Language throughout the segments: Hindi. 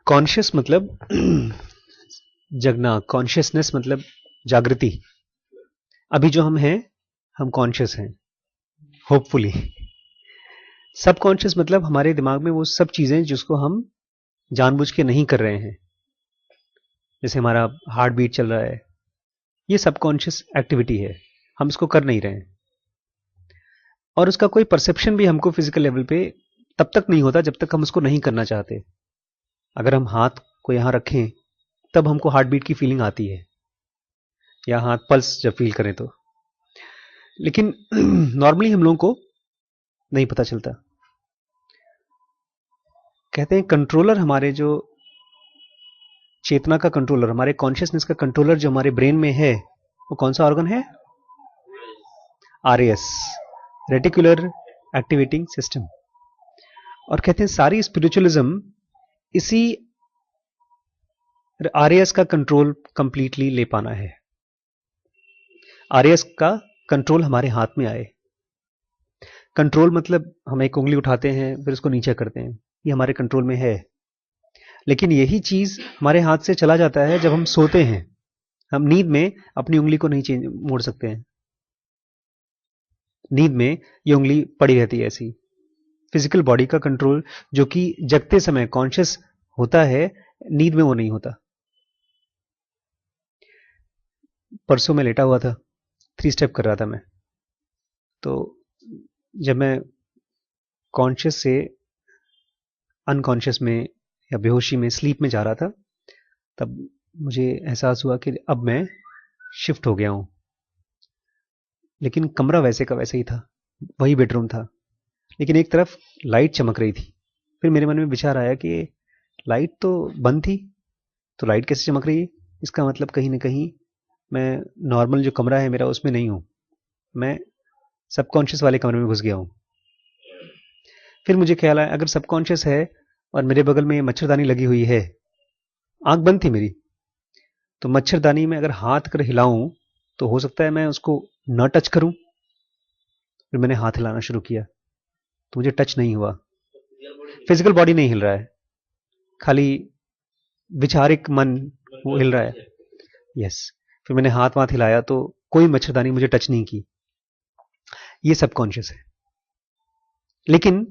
कॉन्शियस मतलब जगना, कॉन्शियसनेस मतलब जागृति। अभी जो हम हैं, हम कॉन्शियस हैं होपफुली। सबकॉन्शियस मतलब हमारे दिमाग में वो सब चीजें जिसको हम जानबूझ के नहीं कर रहे हैं, जैसे हमारा हार्ट बीट चल रहा है, ये सबकॉन्शियस एक्टिविटी है, हम इसको कर नहीं रहे हैं। और उसका कोई परसेप्शन भी हमको फिजिकल लेवल पे तब तक नहीं होता जब तक हम उसको नहीं करना चाहते। अगर हम हाथ को यहां रखें तब हमको हार्ट बीट की फीलिंग आती है, या हाथ पल्स जब फील करें तो। लेकिन नॉर्मली हम लोगों को नहीं पता चलता। कहते हैं कंट्रोलर, हमारे जो चेतना का कंट्रोलर, हमारे कॉन्शियसनेस का कंट्रोलर जो हमारे ब्रेन में है, वो कौन सा ऑर्गन है? RAS, reticular activating system. और कहते हैं सारी स्पिरिचुअलिज्म इसी आरएएस का कंट्रोल कंप्लीटली ले पाना है। आरएएस का कंट्रोल हमारे हाथ में आए। कंट्रोल मतलब हम एक उंगली उठाते हैं फिर उसको नीचे करते हैं, ये हमारे कंट्रोल में है। लेकिन यही चीज हमारे हाथ से चला जाता है जब हम सोते हैं। हम नींद में अपनी उंगली को नहीं मोड़ सकते हैं। नींद में ये उंगली पड़ी रहती है ऐसी। फिजिकल बॉडी का कंट्रोल जो कि जगते समय कॉन्शियस होता है, नींद में वो नहीं होता। परसों में लेटा हुआ था, 3 स्टेप कर रहा था मैं, तो जब मैं कॉन्शियस से अनकॉन्शियस में या बेहोशी में, स्लीप में जा रहा था, तब मुझे एहसास हुआ कि अब मैं शिफ्ट हो गया हूं। लेकिन कमरा वैसे का वैसे ही था, वही बेडरूम था, लेकिन एक तरफ लाइट चमक रही थी। फिर मेरे मन में विचार आया कि लाइट तो बंद थी, तो लाइट कैसे चमक रही है? इसका मतलब कहीं ना कहीं मैं नॉर्मल जो कमरा है मेरा उसमें नहीं हूं, मैं सबकॉन्शियस वाले कमरे में घुस गया हूं। फिर मुझे ख्याल आया, अगर सबकॉन्शियस है और मेरे बगल में मच्छरदानी लगी हुई है, आंख बंद थी मेरी, तो मच्छरदानी में अगर हाथ कर हिलाऊं तो हो सकता है मैं उसको न टच करूं। फिर मैंने हाथ हिलाना शुरू किया तो मुझे टच नहीं हुआ। फिजिकल बॉडी नहीं हिल रहा है, खाली विचारिक मन वो हिल रहा है। यस। फिर मैंने हाथ वाथ हिलाया तो कोई मच्छरदानी मुझे टच नहीं की। ये सबकॉन्शियस है। लेकिन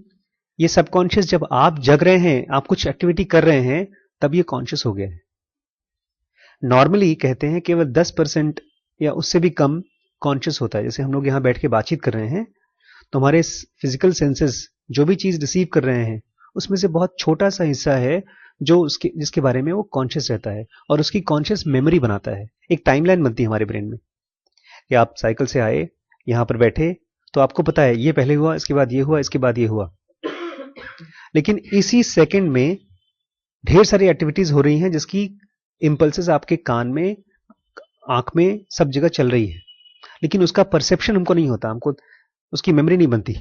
ये सबकॉन्शियस जब आप जग रहे हैं, आप कुछ एक्टिविटी कर रहे हैं, तब ये कॉन्शियस हो गया है। नॉर्मली कहते हैं केवल 10% या उससे भी कम कॉन्शियस होता है। जैसे हम लोग यहां बैठ के बातचीत कर रहे हैं तो हमारे फिजिकल सेंसेस जो भी चीज रिसीव कर रहे हैं उसमें से बहुत छोटा सा हिस्सा है जो उसके जिसके बारे में वो कॉन्शियस रहता है, और उसकी कॉन्शियस मेमोरी बनाता है। एक टाइमलाइन बनती है हमारे ब्रेन में कि आप साइकिल से आए, यहां पर बैठे, तो आपको पता है ये पहले हुआ, इसके बाद ये हुआ, इसके बाद ये हुआ। लेकिन इसी सेकंड में ढेर सारी एक्टिविटीज हो रही हैं जिसकी इंपल्सेस आपके कान में, आंख में, सब जगह चल रही है, लेकिन उसका परसेप्शन हमको नहीं होता, हमको उसकी मेमोरी नहीं बनती।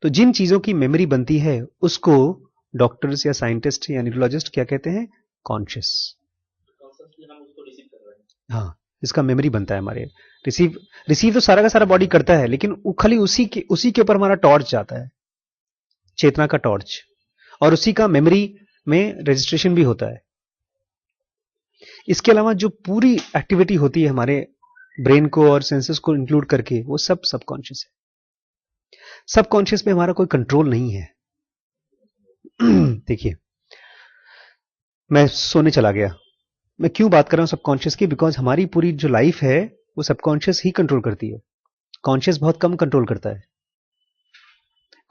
तो जिन चीजों की मेमोरी बनती है उसको डॉक्टर्स या साइंटिस्ट या न्यूरोलॉजिस्ट क्या कहते हैं? कॉन्शियस। हाँ, इसका मेमोरी बनता है हमारे। रिसीव रिसीव तो सारा का सारा बॉडी करता है, लेकिन खाली उसी के ऊपर हमारा टॉर्च जाता है, चेतना का टॉर्च, और उसी का मेमोरी में रजिस्ट्रेशन भी होता है। इसके अलावा जो पूरी एक्टिविटी होती है हमारे ब्रेन को और सेंसेस को इंक्लूड करके, वो सब सबकॉन्शियस है। सबकॉन्शियस में हमारा कोई कंट्रोल नहीं है। देखिए, मैं सोने चला गया, मैं क्यों बात कर रहा हूं सबकॉन्शियस की? बिकॉज हमारी पूरी जो लाइफ है वो सबकॉन्शियस ही कंट्रोल करती है। कॉन्शियस बहुत कम कंट्रोल करता है।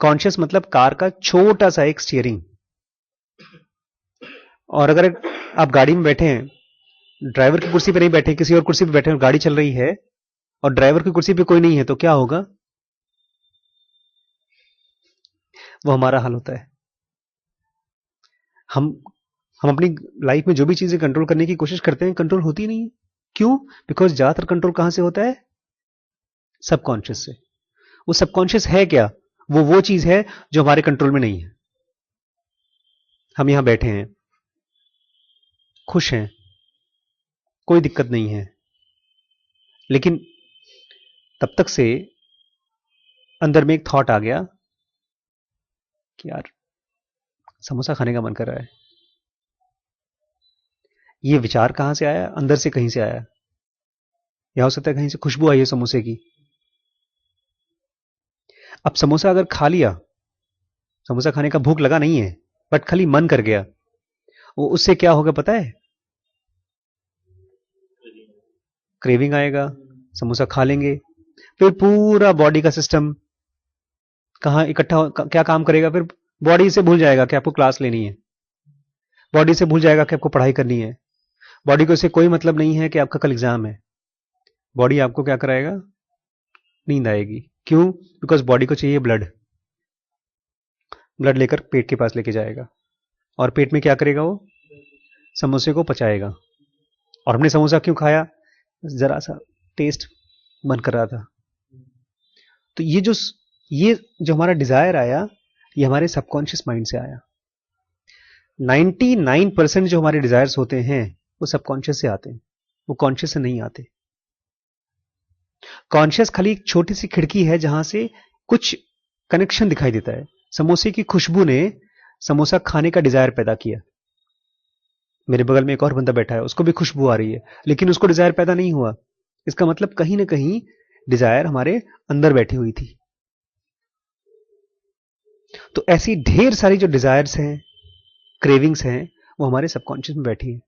कॉन्शियस मतलब कार का छोटा सा एक स्टीयरिंग। और अगर आप गाड़ी में बैठे हैं, ड्राइवर की कुर्सी पे नहीं बैठे, किसी और कुर्सी पे बैठे हैं, गाड़ी चल रही है और ड्राइवर की कुर्सी पे कोई नहीं है, तो क्या होगा? वो हमारा हाल होता है। हम हम अपनी लाइफ में जो भी चीजें कंट्रोल करने की कोशिश करते हैं, कंट्रोल होती नहीं है। क्यों? बिकॉज ज्यादातर कंट्रोल कहां से होता है? सबकॉन्शियस से। वो सबकॉन्शियस है क्या? वो चीज है जो हमारे कंट्रोल में नहीं है। हम यहां बैठे हैं, खुश हैं, कोई दिक्कत नहीं है, लेकिन तब तक से अंदर में एक थॉट आ गया कि यार समोसा खाने का मन कर रहा है। ये विचार कहां से आया? अंदर से कहीं से आया, या हो सकता है कहीं से खुशबू आई है समोसे की। अब समोसा अगर खा लिया, समोसा खाने का भूख लगा नहीं है, बट खाली मन कर गया, वो उससे क्या होगा पता है? क्रेविंग आएगा, समोसा खा लेंगे, फिर पूरा बॉडी का सिस्टम कहाँ इकट्ठा क्या काम करेगा? फिर बॉडी से भूल जाएगा कि आपको क्लास लेनी है, बॉडी से भूल जाएगा कि आपको पढ़ाई करनी है, बॉडी को इससे कोई मतलब नहीं है कि आपका कल एग्जाम है। बॉडी आपको क्या कराएगा? नींद आएगी। क्यों? बिकॉज बॉडी को चाहिए ब्लड। ब्लड लेकर पेट के पास लेके जाएगा, और पेट में क्या करेगा? वो समोसे को पचाएगा। और हमने समोसा क्यों खाया? जरा सा टेस्ट मन कर रहा था। तो ये जो हमारा डिजायर आया, ये हमारे सबकॉन्शियस माइंड से आया। 99% जो हमारे डिजायर्स होते हैं वो सबकॉन्शियस से आते हैं, वो कॉन्शियस से नहीं आते। कॉन्शियस खाली एक छोटी सी खिड़की है जहां से कुछ कनेक्शन दिखाई देता है। समोसे की खुशबू ने समोसा खाने का डिजायर पैदा किया। मेरे बगल में एक और बंदा बैठा है, उसको भी खुशबू आ रही है, लेकिन उसको डिजायर पैदा नहीं हुआ। इसका मतलब कहीं ना कहीं डिजायर हमारे अंदर बैठी हुई थी। तो ऐसी ढेर सारी जो डिजायर्स हैं, क्रेविंग्स हैं, वो हमारे सबकॉन्शियस में बैठी है।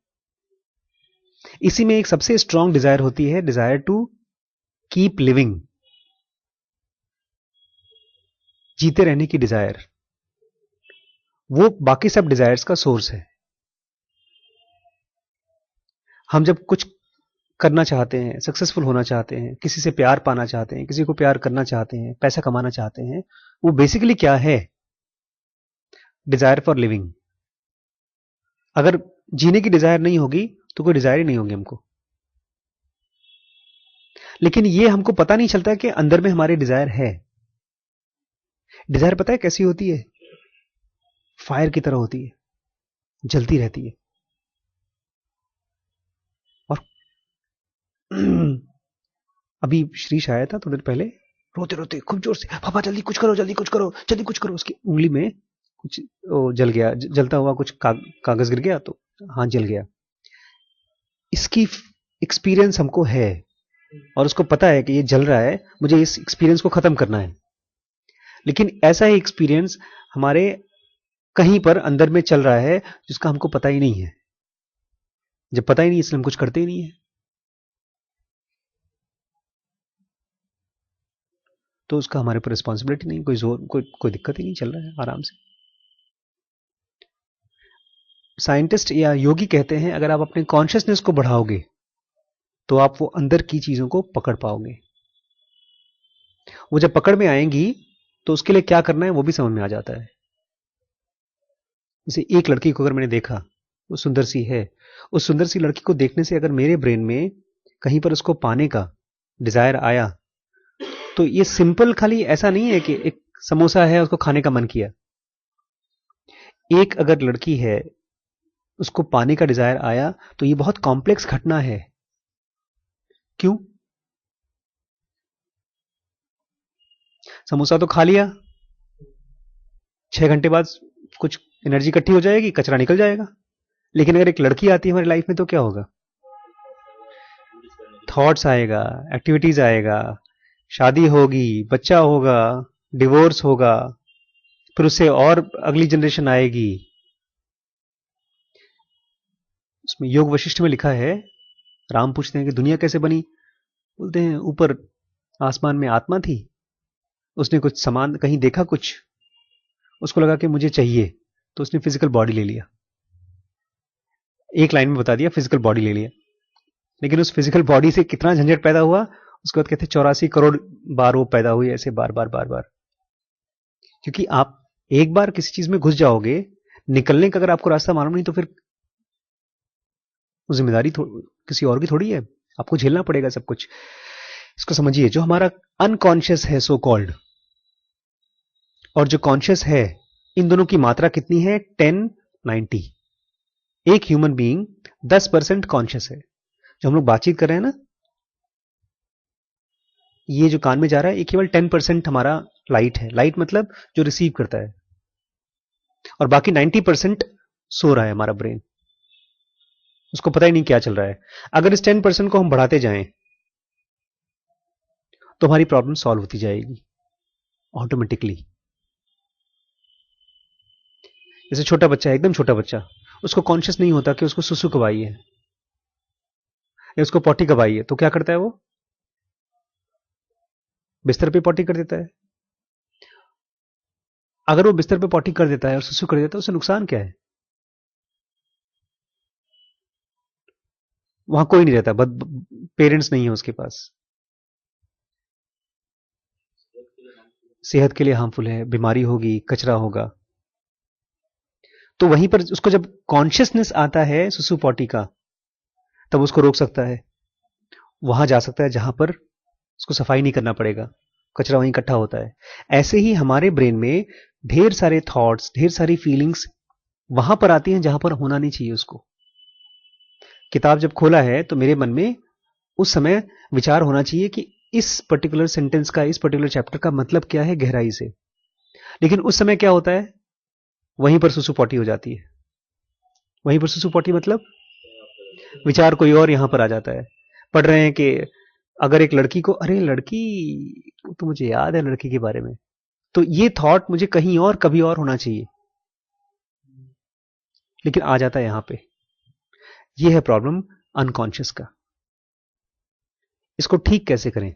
इसी में एक सबसे स्ट्रांग डिजायर होती है, डिजायर टू कीप लिविंग, जीते रहने की डिजायर। वो बाकी सब डिजायर्स का सोर्स है। हम जब कुछ करना चाहते हैं, सक्सेसफुल होना चाहते हैं, किसी से प्यार पाना चाहते हैं, किसी को प्यार करना चाहते हैं, पैसा कमाना चाहते हैं, वो बेसिकली क्या है? Desire for living. अगर जीने की डिजायर नहीं होगी तो कोई डिजायर ही नहीं होगी हमको। लेकिन ये हमको पता नहीं चलता कि अंदर में हमारी डिजायर है। डिजायर पता है कैसी होती है? फायर की तरह होती है, जलती रहती है। और अभी श्रीश आया था थोड़ी देर पहले, रोते रोते खूब जोर से, पापा जल्दी कुछ करो, जल्दी कुछ करो, जल्दी कुछ करो। उसकी उंगली में कुछ जल गया, जलता हुआ कुछ कागज गिर गया, तो हाथ जल गया। इसकी एक्सपीरियंस हमको है, और उसको पता है कि ये जल रहा है, मुझे इस एक्सपीरियंस को खत्म करना है। लेकिन ऐसा ही एक्सपीरियंस हमारे कहीं पर अंदर में चल रहा है, जिसका हमको पता ही नहीं है। जब पता ही नहीं, इसलिए हम कुछ करते ही नहीं है। तो उसका हमारे पर रिस्पॉन्सिबिलिटी नहीं, कोई जोर, कोई दिक्कत ही नहीं, चल रहा है आराम से। साइंटिस्ट या योगी कहते हैं, अगर आप अपने कॉन्शियसनेस को बढ़ाओगे तो आप वो अंदर की चीजों को पकड़ पाओगे। वो जब पकड़ में आएंगी तो उसके लिए क्या करना है वो भी समझ में आ जाता है। जैसे एक लड़की को अगर मैंने देखा, वो सुंदर सी है, उस सुंदर सी लड़की को देखने से अगर मेरे ब्रेन में कहीं पर उसको पाने का डिजायर आया, तो ये सिंपल खाली ऐसा नहीं है कि एक समोसा है उसको खाने का मन किया। एक अगर लड़की है, उसको पाने का डिजायर आया, तो ये बहुत कॉम्प्लेक्स घटना है। क्यों? समोसा तो खा लिया, 6 घंटे बाद कुछ एनर्जी इकट्ठी हो जाएगी, कचरा निकल जाएगा। लेकिन अगर एक लड़की आती है हमारी लाइफ में, तो क्या होगा? थॉट्स आएगा, एक्टिविटीज आएगा, शादी होगी, बच्चा होगा, डिवोर्स होगा, फिर उससे और अगली जनरेशन आएगी। उसमें योग वशिष्ठ में लिखा है, राम पूछते हैं कि दुनिया कैसे बनी? बोलते हैं ऊपर आसमान में आत्मा थी, उसने कुछ सामान कहीं देखा, कुछ उसको लगा कि मुझे चाहिए, तो उसने फिजिकल बॉडी ले लिया। एक लाइन में बता दिया, फिजिकल बॉडी ले लिया। लेकिन उस फिजिकल बॉडी से कितना झंझट पैदा हुआ, उसके बाद कहते 84 करोड़ बार वो पैदा हुई, ऐसे बार बार बार बार। क्योंकि आप एक बार किसी चीज में घुस जाओगे, निकलने का अगर आपको रास्ता मालूम नहीं, तो फिर जिम्मेदारी किसी और की थोड़ी है, आपको झेलना पड़ेगा सब कुछ। इसको समझिए, जो हमारा अनकॉन्शियस है सो कॉल्ड, और जो कॉन्शियस है, इन दोनों की मात्रा कितनी है? 10-90। एक ह्यूमन बीइंग 10% कॉन्शियस है। जो हम लोग बातचीत कर रहे हैं ना, ये जो कान में जा रहा है, ये केवल 10% हमारा लाइट है। लाइट मतलब जो रिसीव करता है। और बाकी 90% सो रहा है हमारा ब्रेन, उसको पता ही नहीं क्या चल रहा है। अगर इस 10% को हम बढ़ाते जाएं तो हमारी प्रॉब्लम सॉल्व होती जाएगी ऑटोमेटिकली। जैसे छोटा बच्चा है, एकदम छोटा बच्चा, उसको कॉन्शियस नहीं होता कि उसको सुसु कब आई है या उसको पॉटी कब आई है, तो क्या करता है वो? बिस्तर पे पॉटी कर देता है। अगर वो बिस्तर पे पॉटी कर देता है और सुसु कर देता है, उससे नुकसान क्या है? वहां कोई नहीं रहता, पेरेंट्स नहीं है उसके पास। सेहत के लिए हार्मफुल है, बीमारी होगी, कचरा होगा। तो वहीं पर उसको जब कॉन्शियसनेस आता है सुसु पॉटी का, तब उसको रोक सकता है, वहां जा सकता है जहां पर उसको सफाई नहीं करना पड़ेगा, कचरा वहीं इकट्ठा होता है। ऐसे ही हमारे ब्रेन में ढेर सारे थॉट्स, ढेर सारी फीलिंग्स वहां पर आती हैं जहां पर होना नहीं चाहिए उसको। किताब जब खोला है तो मेरे मन में उस समय विचार होना चाहिए कि इस पर्टिकुलर सेंटेंस का, इस पर्टिकुलर चैप्टर का मतलब क्या है गहराई से। लेकिन उस समय क्या होता है, वहीं पर सुसु पॉटी हो जाती है। वहीं पर सुसु पॉटी मतलब विचार कोई और यहां पर आ जाता है। पढ़ रहे हैं कि अगर एक लड़की को, अरे लड़की, तो मुझे याद है लड़की के बारे में, तो ये थॉट मुझे कहीं और कभी और होना चाहिए, लेकिन आ जाता है यहां पे। ये है प्रॉब्लम अनकॉन्शियस का। इसको ठीक कैसे करें?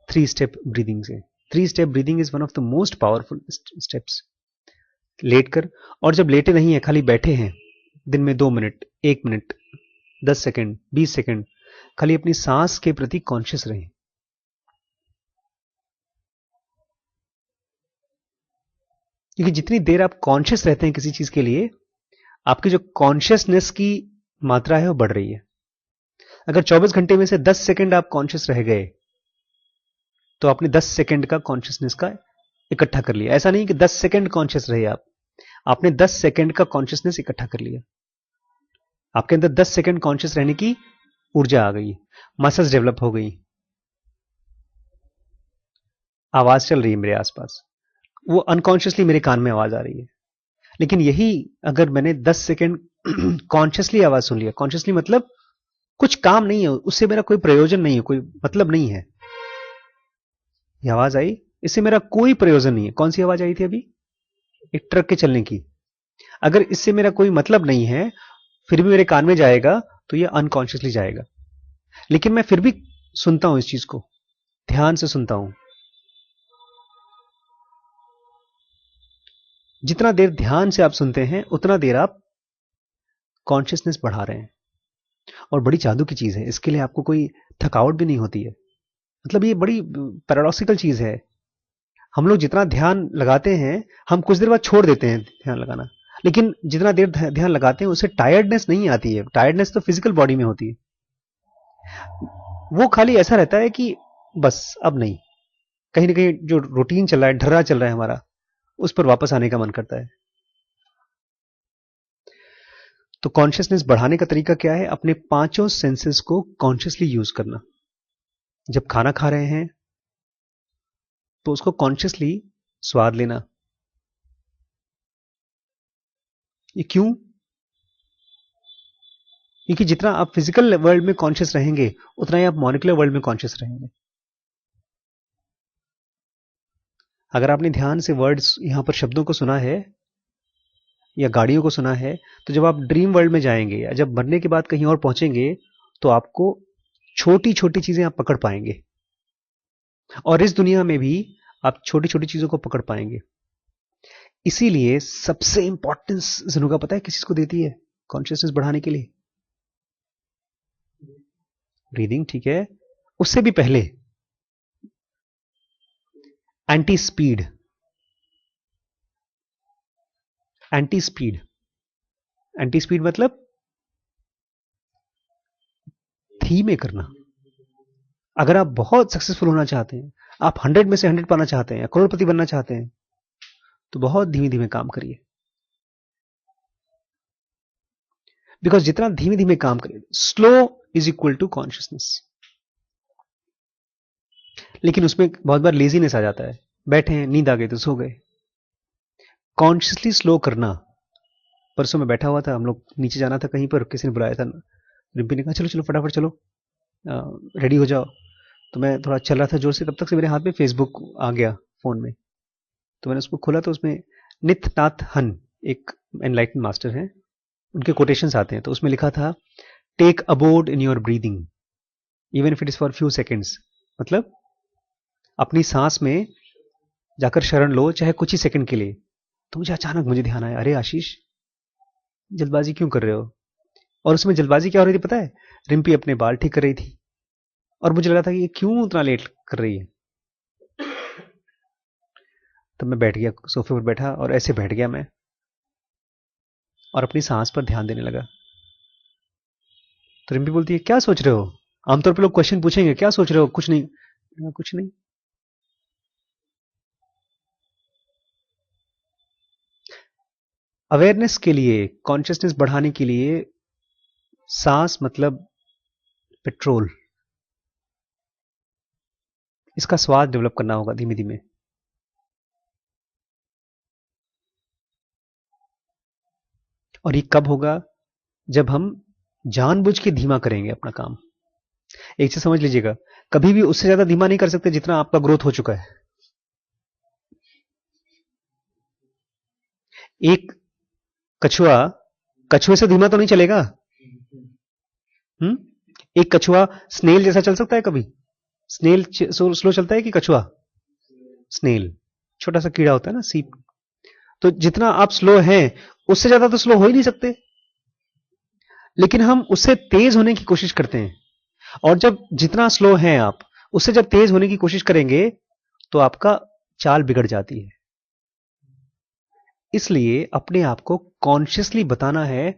3 स्टेप ब्रीदिंग से। 3 step breathing is one of the most powerful steps. लेट कर, और जब लेटे नहीं है, खाली बैठे हैं, दिन में 2 मिनट, 1 मिनट, 10 सेकेंड, 20 सेकेंड, खाली अपनी सांस के प्रति कॉन्शियस रहें। क्योंकि जितनी देर आप कॉन्शियस रहते हैं किसी चीज के लिए, आपकी जो कॉन्शियसनेस की मात्रा है वो बढ़ रही है। अगर 24 घंटे में से 10 सेकेंड आप कॉन्शियस रह गए, तो आपने 10 सेकेंड का कॉन्शियसनेस का इकट्ठा कर लिया। ऐसा नहीं कि 10 सेकेंड कॉन्शियस रहे आप, आपने 10 सेकेंड का कॉन्शियसनेस इकट्ठा कर लिया। आपके अंदर 10 सेकेंड कॉन्शियस रहने की ऊर्जा आ गई, मसल्स डेवलप हो गई, आवाज चल रही है मेरे आसपास, वो अनकॉन्शियसली मेरे कान में आवाज आ रही है। लेकिन यही अगर मैंने 10 सेकेंड कॉन्शियसली आवाज सुन लिया, कॉन्शियसली मतलब कुछ काम नहीं है उससे, मेरा कोई प्रयोजन नहीं है, कोई मतलब नहीं है, ये आवाज आई, इससे मेरा कोई प्रयोजन नहीं है। कौन सी आवाज आई थी अभी? एक ट्रक के चलने की। अगर इससे मेरा कोई मतलब नहीं है, फिर भी मेरे कान में जाएगा, तो ये अनकॉन्शियसली जाएगा। लेकिन मैं फिर भी सुनता हूं इस चीज को, ध्यान से सुनता हूं। जितना देर ध्यान से आप सुनते हैं, उतना देर आप कॉन्शियसनेस बढ़ा रहे हैं। और बड़ी जादू की चीज है, इसके लिए आपको कोई थकावट भी नहीं होती है। मतलब ये बड़ी पैराडॉक्सिकल चीज है। हम लोग जितना ध्यान लगाते हैं, हम कुछ देर बाद छोड़ देते हैं ध्यान लगाना, लेकिन जितना देर ध्यान लगाते हैं उससे टायर्डनेस नहीं आती है। टायर्डनेस तो फिजिकल बॉडी में होती है, वो खाली ऐसा रहता है कि बस अब नहीं, कहीं ना कहीं जो रूटीन चल रहा है, ढर्रा चल रहा है हमारा, उस पर वापस आने का मन करता है। तो कॉन्शियसनेस बढ़ाने का तरीका क्या है? अपने पांचों सेंसेस को कॉन्शियसली यूज करना। जब खाना खा रहे हैं तो उसको कॉन्शियसली स्वाद लेना। ये क्यों? क्योंकि जितना आप फिजिकल वर्ल्ड में कॉन्शियस रहेंगे, उतना ही आप मॉलिक्यूलर वर्ल्ड में कॉन्शियस रहेंगे। अगर आपने ध्यान से वर्ड्स, यहां पर शब्दों को सुना है या गाड़ियों को सुना है, तो जब आप ड्रीम वर्ल्ड में जाएंगे या जब मरने के बाद कहीं और पहुंचेंगे, तो आपको छोटी छोटी चीजें आप पकड़ पाएंगे। और इस दुनिया में भी आप छोटी छोटी चीजों को पकड़ पाएंगे। इसीलिए सबसे इंपॉर्टेंस जनुका पता है किस चीज को देती है कॉन्शियसनेस बढ़ाने के लिए? ब्रीदिंग, ठीक है। उससे भी पहले anti speed. Anti speed, anti speed मतलब धीमे करना। अगर आप बहुत सक्सेसफुल होना चाहते हैं, आप 100 में से 100 पाना चाहते हैं या करोड़पति बनना चाहते हैं, तो बहुत धीमे धीमे काम करिए। बिकॉज जितना धीमे धीमे काम करिए, slow is equal to consciousness. लेकिन उसमें बहुत बार लेजीनेस आ जाता है। बैठे हैं, नींद आ गई तो सो गए। कॉन्शियसली स्लो करना। परसों मैं बैठा हुआ था, हम लोग नीचे जाना था कहीं पर, किसी ने बुलाया था, रिम्पी ने कहा चलो चलो फटाफट चलो, रेडी हो जाओ। तो मैं थोड़ा चल रहा था जोर से, तब तक से मेरे हाथ में फेसबुक आ गया फोन में। तो मैंने उसको खोला तो उसमें निथ नाथ हन, एक एनलाइटन मास्टर हैं, उनके कोटेशंस आते हैं। तो उसमें लिखा था, take aboard in your breathing even if it is for few seconds. मतलब अपनी सांस में जाकर शरण लो, चाहे कुछ ही सेकंड के लिए। तो मुझे अचानक मुझे ध्यान आया, अरे आशीष, जल्दबाजी क्यों कर रहे हो? और उसमें जल्दबाजी क्या हो रही थी पता है? रिम्पी अपने बाल ठीक कर रही थी, और मुझे लगा था कि ये क्यों उतना लेट कर रही है। तब मैं बैठ गया, सोफे पर बैठा और ऐसे बैठ गया मैं, और अपनी सांस पर ध्यान देने लगा। तो रिम्पी बोलती है, क्या सोच रहे हो? आमतौर पर लोग क्वेश्चन पूछेंगे, क्या सोच रहे हो? कुछ नहीं, कुछ नहीं। अवेयरनेस के लिए, कॉन्शियसनेस बढ़ाने के लिए सांस मतलब पेट्रोल, इसका स्वाद डेवलप करना होगा धीमे धीमे। और ये कब होगा? जब हम जानबूझ के धीमा करेंगे अपना काम। एक चीज समझ लीजिएगा, कभी भी उससे ज्यादा धीमा नहीं कर सकते जितना आपका ग्रोथ हो चुका है। एक कछुआ कछुए से धीमा तो नहीं चलेगा। एक कछुआ स्नेल जैसा चल सकता है कभी? स्नेल स्लो चलता है कि कछुआ? स्नेल छोटा सा कीड़ा होता है ना, सीप। तो जितना आप स्लो हैं, उससे ज्यादा तो स्लो हो ही नहीं सकते। लेकिन हम उससे तेज होने की कोशिश करते हैं। और जब जितना स्लो हैं आप, उससे जब तेज होने की कोशिश करेंगे, तो आपका चाल बिगड़ जाती है। इसलिए अपने आप को कॉन्शियसली बताना है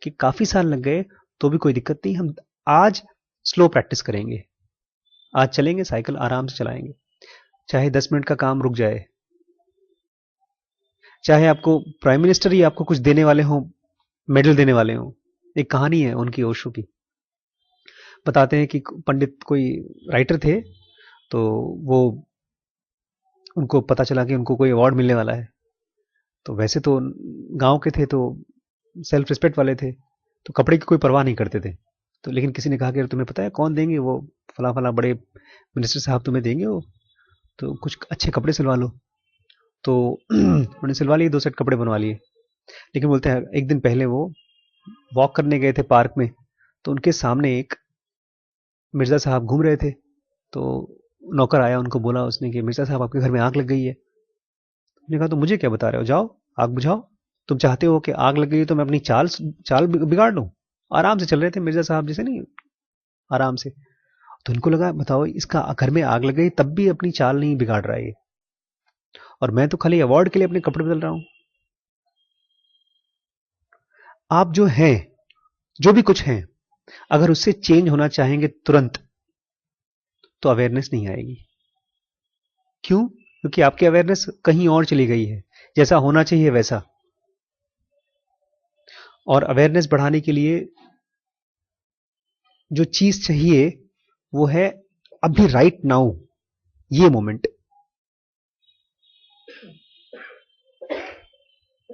कि काफी साल लग गए तो भी कोई दिक्कत नहीं, हम आज स्लो प्रैक्टिस करेंगे। आज चलेंगे, साइकिल आराम से चलाएंगे, चाहे 10 मिनट का काम रुक जाए, चाहे आपको प्राइम मिनिस्टर ही आपको कुछ देने वाले हों, मेडल देने वाले हों। एक कहानी है उनकी, ओशो की। बताते हैं कि पंडित कोई राइटर थे, तो वो उनको पता चला कि उनको कोई अवार्ड मिलने वाला है। तो वैसे तो गांव के थे, तो सेल्फ रिस्पेक्ट वाले थे, तो कपड़े की कोई परवाह नहीं करते थे। तो लेकिन किसी ने कहा कि तुम्हें पता है कौन देंगे? वो फला फला बड़े मिनिस्टर साहब तुम्हें देंगे वो, तो कुछ अच्छे कपड़े सिलवा लो। तो उन्होंने सिलवा लिए, 2 सेट कपड़े बनवा लिए। लेकिन बोलते हैं एक दिन पहले वो वॉक करने गए थे पार्क में, तो उनके सामने एक मिर्जा साहब घूम रहे थे। तो नौकर आया, उनको बोला उसने कि मिर्जा साहब आपके घर में आग लग गई है। उन्होंने कहा तो मुझे क्या बता रहे हो, जाओ आग बुझाओ। तुम चाहते हो कि आग लग गई तो मैं अपनी चाल चाल बिगाड़ लूं? आराम से चल रहे थे मिर्जा साहब जैसे, नहीं, आराम से। तो इनको लगा बताओ, इसका घर में आग लग गई तब भी अपनी चाल नहीं बिगाड़ रहा है ये, और मैं तो खाली अवार्ड के लिए अपने कपड़े बदल रहा हूं। आप जो हैं, जो भी कुछ हैं, अगर उससे चेंज होना चाहेंगे तुरंत, तो अवेयरनेस नहीं आएगी। क्यों? क्योंकि आपकी अवेयरनेस कहीं और चली गई है, जैसा होना चाहिए वैसा। और अवेयरनेस बढ़ाने के लिए जो चीज चाहिए, वो है अभी, राइट नाउ, ये मोमेंट।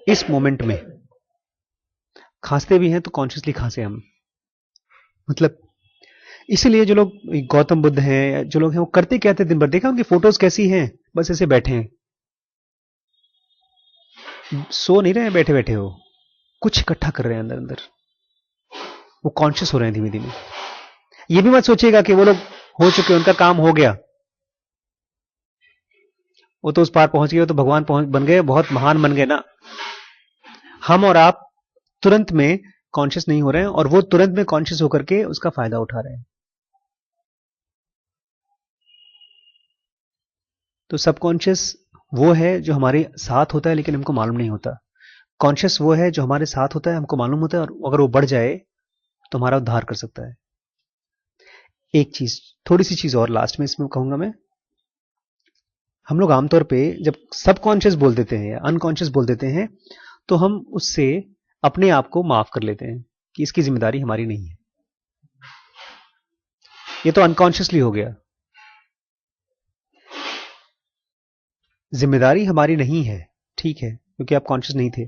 इस मोमेंट में खांसते भी हैं तो कॉन्शियसली खांसे हम। मतलब इसीलिए जो लोग गौतम बुद्ध हैं, जो लोग हैं, वो करते क्या थे दिन भर? देखा उनकी फोटोज कैसी हैं? बस ऐसे बैठे हैं, सो नहीं रहे हैं बैठे बैठे, हो कुछ इकट्ठा कर रहे हैं अंदर अंदर। वो कॉन्शियस हो रहे हैं धीमे धीमे। ये भी मत सोचिएगा कि वो लोग हो चुके, उनका काम हो गया, वो तो उस पार पहुंच गए, वो तो भगवान पहुंच बन गए, बहुत महान बन गए ना। हम और आप तुरंत में कॉन्शियस नहीं हो रहे हैं, और वो तुरंत में कॉन्शियस होकर के उसका फायदा उठा रहे हैं। तो सबकॉन्शियस वो है जो हमारे साथ होता है लेकिन हमको मालूम नहीं होता। कॉन्शियस वो है जो हमारे साथ होता है, हमको मालूम होता है, और अगर वो बढ़ जाए तो हमारा उद्धार कर सकता है। एक चीज, थोड़ी सी चीज और लास्ट में इसमें कहूंगा मैं। हम लोग आमतौर पे जब सबकॉन्शियस बोल देते हैं या अनकॉन्शियस बोल देते हैं, तो हम उससे अपने आप को माफ कर लेते हैं कि इसकी जिम्मेदारी हमारी नहीं है, ये तो अनकॉन्शियसली हो गया। जिम्मेदारी हमारी नहीं है, ठीक है, क्योंकि आप कॉन्शियस नहीं थे,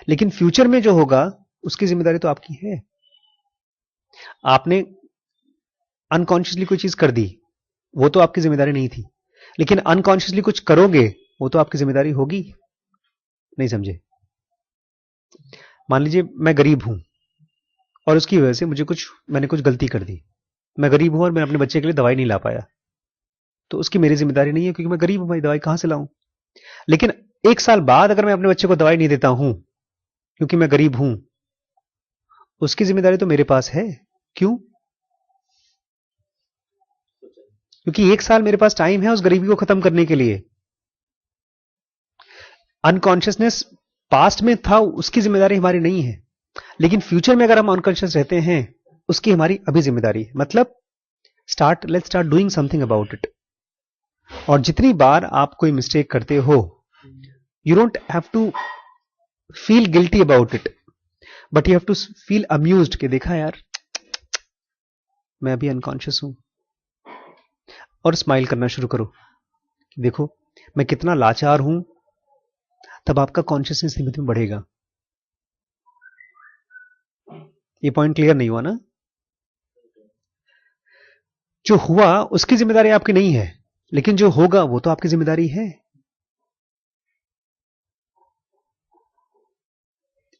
लेकिन फ्यूचर में जो होगा उसकी जिम्मेदारी तो आपकी है। आपने अनकॉन्शियसली कोई चीज कर दी, वो तो आपकी जिम्मेदारी नहीं थी, लेकिन अनकॉन्शियसली कुछ करोगे वो तो आपकी जिम्मेदारी होगी। नहीं समझे? मान लीजिए मैं गरीब हूं और उसकी वजह से मैंने कुछ गलती कर दी। मैं गरीब हूं और मैं अपने बच्चे के लिए दवाई नहीं ला पाया, तो उसकी मेरी जिम्मेदारी नहीं है, क्योंकि मैं गरीब हूं, भाई दवाई कहां से लाऊं। लेकिन एक साल बाद अगर मैं अपने बच्चे को दवाई नहीं देता हूं क्योंकि मैं गरीब हूं, उसकी जिम्मेदारी तो मेरे पास है। क्यों? क्योंकि एक साल मेरे पास टाइम है उस गरीबी को खत्म करने के लिए। अनकॉन्शियसनेस पास्ट में था, उसकी जिम्मेदारी हमारी नहीं है, लेकिन फ्यूचर में अगर हम अनकॉन्शियस रहते हैं उसकी हमारी अभी जिम्मेदारी है। मतलब let's start doing something about it. और जितनी बार आप कोई मिस्टेक करते हो, you don't have to feel guilty about it, but you have to feel amused कि देखा यार, मैं अभी अनकॉन्शियस हूं, और स्माइल करना शुरू करो कि देखो मैं कितना लाचार हूं। तब आपका कॉन्शियसनेस धीमे धीमे बढ़ेगा। ये पॉइंट क्लियर नहीं हुआ ना? जो हुआ उसकी जिम्मेदारी आपकी नहीं है, लेकिन जो होगा वो तो आपकी जिम्मेदारी है।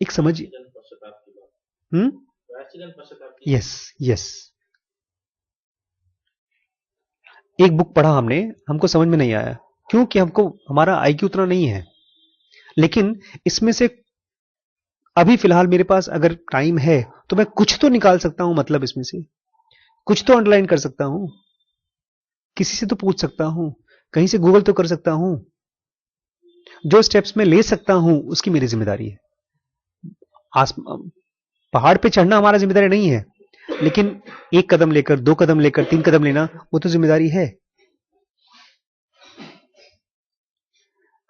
एक समझ। Yes yes. एक बुक पढ़ा हमने, हमको समझ में नहीं आया, क्योंकि हमको हमारा आईक्यू उतना नहीं है, लेकिन इसमें से अभी फिलहाल मेरे पास अगर टाइम है तो मैं कुछ तो निकाल सकता हूं, मतलब इसमें से कुछ तो अंडरलाइन कर सकता हूं, किसी से तो पूछ सकता हूं, कहीं से गूगल तो कर सकता हूं। जो स्टेप्स मैं ले सकता हूं उसकी मेरी जिम्मेदारी है। पहाड़ पे चढ़ना हमारा जिम्मेदारी नहीं है, लेकिन एक कदम लेकर, दो कदम लेकर, तीन कदम लेना वो तो जिम्मेदारी है।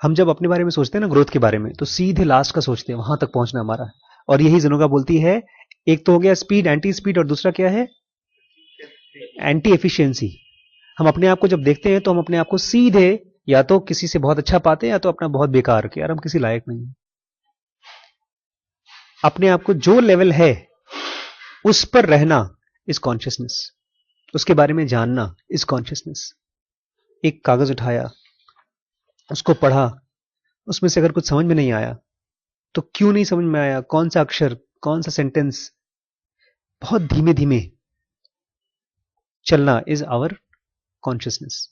हम जब अपने बारे में सोचते हैं ना, ग्रोथ के बारे में, तो सीधे लास्ट का सोचते हैं, वहां तक पहुंचना हमारा। और यही जनोगा बोलती है, एक तो हो गया स्पीड, एंटी स्पीड, और दूसरा क्या है? Anti efficiency. हम अपने आप को जब देखते हैं तो हम अपने आप को सीधे या तो किसी से बहुत अच्छा पाते हैं या तो अपना बहुत बेकार कि यार हम किसी लायक नहीं है। अपने आप को जो लेवल है उस पर रहना इज कॉन्शियसनेस, उसके बारे में जानना इज कॉन्शियसनेस। एक कागज उठाया, उसको पढ़ा, उसमें से अगर कुछ समझ में नहीं आया तो क्यों नहीं समझ में आया, कौन सा अक्षर, कौन सा सेंटेंस, बहुत धीमे धीमे चलना इज आवर कॉन्शियसनेस।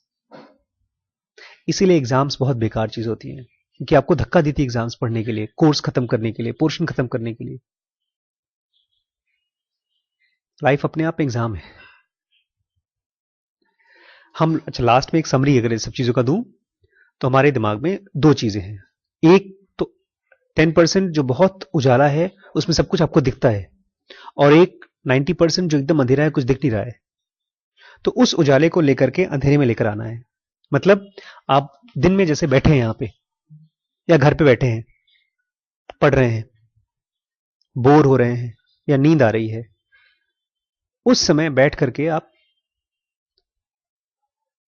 इसीलिए एग्जाम्स बहुत बेकार चीज होती हैं, क्योंकि आपको धक्का देती है एग्जाम्स पढ़ने के लिए, कोर्स खत्म करने के लिए, पोर्शन खत्म करने के लिए। लाइफ अपने आप में एग्जाम है। हम अच्छा लास्ट में एक समरी अगर इस सब चीजों का दूं तो हमारे दिमाग में दो चीजें हैं। एक तो 10% जो बहुत उजाला है, उसमें सब कुछ आपको दिखता है, और एक 90% जो एकदम अंधेरा है, कुछ दिख नहीं रहा है। तो उस उजाले को लेकर के अंधेरे में लेकर आना है। मतलब आप दिन में जैसे बैठे हैं यहां पे, या घर पे बैठे हैं, पढ़ रहे हैं, बोर हो रहे हैं, या नींद आ रही है, उस समय बैठ करके आप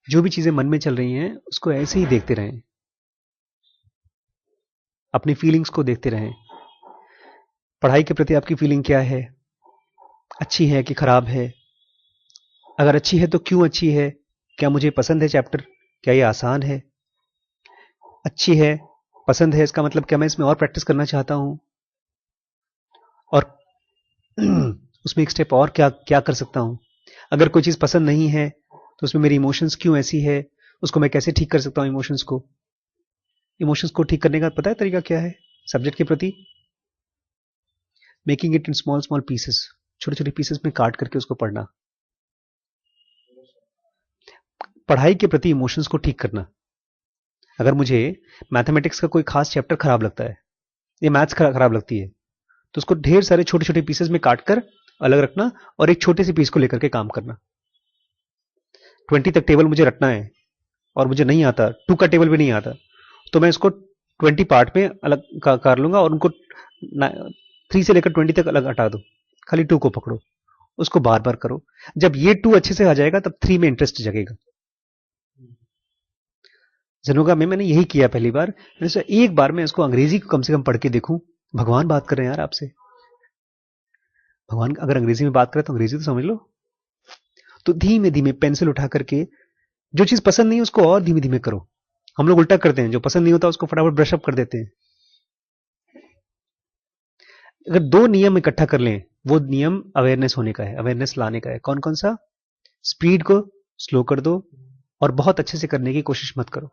जो भी चीजें मन में चल रही हैं उसको ऐसे ही देखते रहें, अपनी फीलिंग्स को देखते रहें। पढ़ाई के प्रति आपकी फीलिंग क्या है, अच्छी है कि खराब है? अगर अच्छी है तो क्यों अच्छी है? क्या मुझे पसंद है चैप्टर? क्या ये आसान है? अच्छी है, पसंद है, इसका मतलब क्या मैं इसमें और प्रैक्टिस करना चाहता हूं? और उसमें एक स्टेप और क्या क्या कर सकता हूं? अगर कोई चीज पसंद नहीं है तो उसमें मेरी इमोशंस क्यों ऐसी है, उसको मैं कैसे ठीक कर सकता हूं? इमोशंस को ठीक करने का पता है तरीका क्या है सब्जेक्ट के प्रति? Making it in small small pieces, छोटे छोटे पीसेस में काट करके उसको पढ़ना। पढ़ाई के प्रति इमोशंस को ठीक करना। अगर मुझे मैथमेटिक्स का कोई खास चैप्टर खराब लगता है, ये मैथ्स खराब लगती है, तो उसको ढेर सारे छोटे छोटे पीसेस में काट कर अलग रखना, और एक छोटे से पीस को लेकर के काम करना। 20 तक टेबल मुझे रटना है और मुझे नहीं आता, 2 का टेबल भी नहीं आता, तो मैं इसको 20 पार्ट में अलग कर लूंगा और उनको 3 से लेकर 20 तक अलग हटा दो, खाली 2 को पकड़ो, उसको बार बार करो। जब ये 2 अच्छे से आ जाएगा तब 3 में इंटरेस्ट जगेगा। जनोगा में मैंने यही किया पहली बार। मैंने सोचा एक बार मैं इसको अंग्रेजी को कम से कम पढ़ के देखूं। भगवान बात कर रहे हैं यार आपसे। भगवान अगर अंग्रेजी में बात करे तो अंग्रेजी तो समझ लो। तो धीमे धीमे पेंसिल उठा करके जो चीज पसंद नहीं है उसको और धीमे धीमे करो। हम लोग उल्टा करते हैं, जो पसंद नहीं होता उसको फटाफट ब्रश अप कर देते हैं। अगर दो नियम इकट्ठा कर लें, वो नियम अवेयरनेस होने का है, अवेयरनेस लाने का है। कौन कौन सा? स्पीड को स्लो कर दो और बहुत अच्छे से करने की कोशिश मत करो।